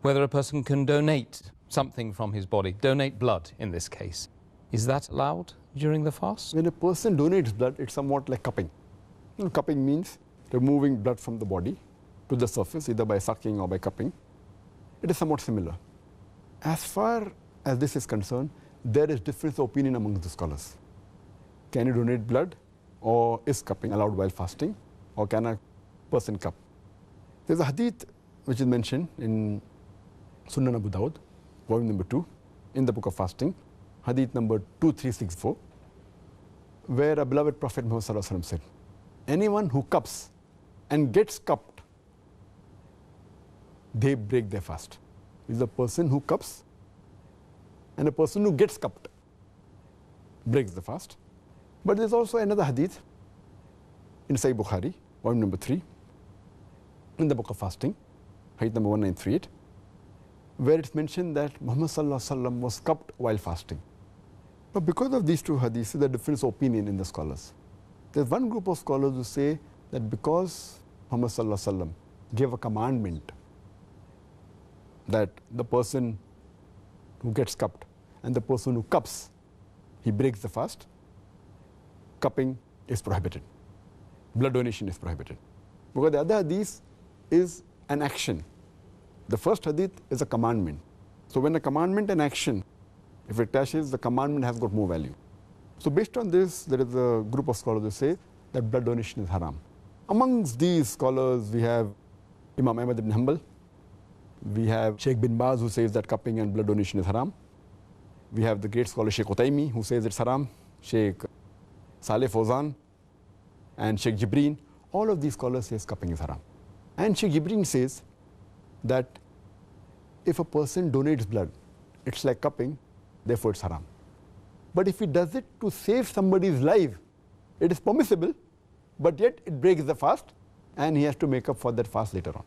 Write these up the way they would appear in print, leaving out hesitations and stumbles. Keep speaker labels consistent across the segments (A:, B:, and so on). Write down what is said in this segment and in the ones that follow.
A: whether a person can donate something from his body, donate blood in this case. Is that allowed during the fast?
B: When a person donates blood, it's somewhat like cupping. Cupping means removing blood from the body to the surface, either by sucking or by cupping. It is somewhat similar. As far as this is concerned, there is difference of opinion among the scholars. Can you donate blood, or is cupping allowed while fasting, or can a person cup? There's a hadith which is mentioned in Sunan Abu Dawud, volume number 2, in the book of fasting, hadith number 2364, where a beloved Prophet Muhammad Sallallahu Alaihi Wasallam said, anyone who cups and gets cupped, they break their fast. Is a person who cups and a person who gets cupped breaks the fast. But there's also another hadith in Sahih Bukhari, volume number 3, in the book of fasting, hadith number 1938, where it's mentioned that Muhammad Sallallahu Alaihi Wasallam was cupped while fasting. But because of these two hadiths, there's a difference of opinion in the scholars. There's one group of scholars who say that because Muhammad Sallallahu Alaihi Wasallam gave a commandment that the person who gets cupped and the person who cups, he breaks the fast, cupping is prohibited. Blood donation is prohibited. Because the other hadith is an action. The first hadith is a commandment. So when a commandment and action, if it clashes, the commandment has got more value. So based on this, there is a group of scholars who say that blood donation is haram. Amongst these scholars, we have Imam Ahmad ibn Hanbal. We have Sheikh bin Baz, who says that cupping and blood donation is haram. We have the great scholar Sheikh Utaymi, who says it's haram. Sheikh Saleh Fawzan and Sheikh Jibreen. All of these scholars say cupping is haram. And Sheikh Jibreen says that if a person donates blood, it's like cupping, therefore it's haram. But if he does it to save somebody's life, it is permissible, but yet it breaks the fast, and he has to make up for that fast later on.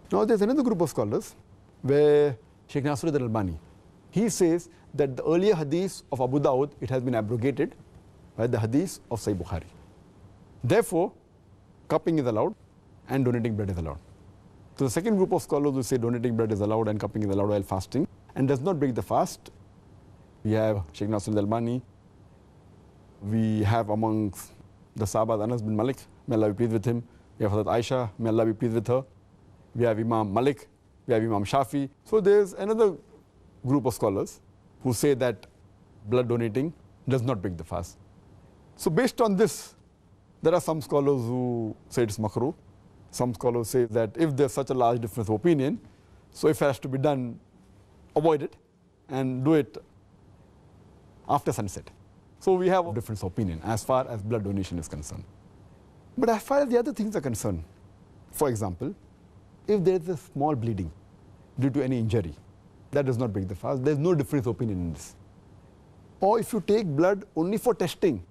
B: Now there's another group of scholars where Sheikh Nasiruddin Albani, he says that the earlier hadith of Abu Dawud, it has been abrogated by the hadith of Sahih Bukhari. Therefore, cupping is allowed and donating blood is allowed. So the second group of scholars who say donating blood is allowed and cupping is allowed while fasting and does not break the fast, we have Sheikh Nasiruddin Albani. We have amongst the Sahabas Anas bin Malik, may Allah be pleased with him. We have Hazrat Aisha, may Allah be pleased with her. We have Imam Malik, we have Imam Shafi. So there's another group of scholars who say that blood donating does not break the fast. So based on this, there are some scholars who say it's makruh. Some scholars say that if there's such a large difference of opinion, so if it has to be done, avoid it and do it after sunset. So we have a difference of opinion as far as blood donation is concerned. But as far as the other things are concerned, for example, if there is a small bleeding due to any injury, that does not break the fast. There is no difference of opinion in this. Or if you take blood only for testing,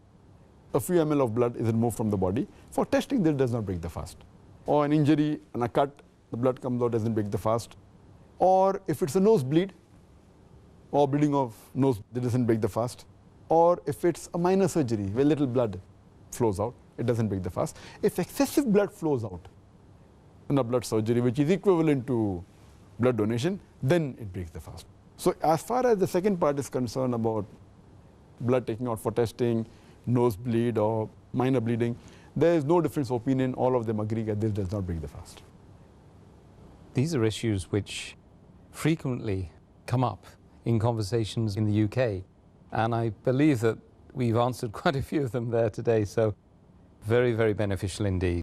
B: a few ml of blood is removed from the body. For testing, that does not break the fast. Or an injury and a cut, the blood comes out, doesn't break the fast. Or if it's a nosebleed, or bleeding of nose, that doesn't break the fast. Or if it's a minor surgery where little blood flows out, it doesn't break the fast. If excessive blood flows out in a blood surgery, which is equivalent to blood donation, then it breaks the fast. So as far as the second part is concerned about blood taking out for testing, nosebleed or minor bleeding, there is no difference of opinion. All of them agree that this does not break the fast.
A: These are issues which frequently come up in conversations in the UK, and I believe that we've answered quite a few of them there today, so very, very beneficial indeed.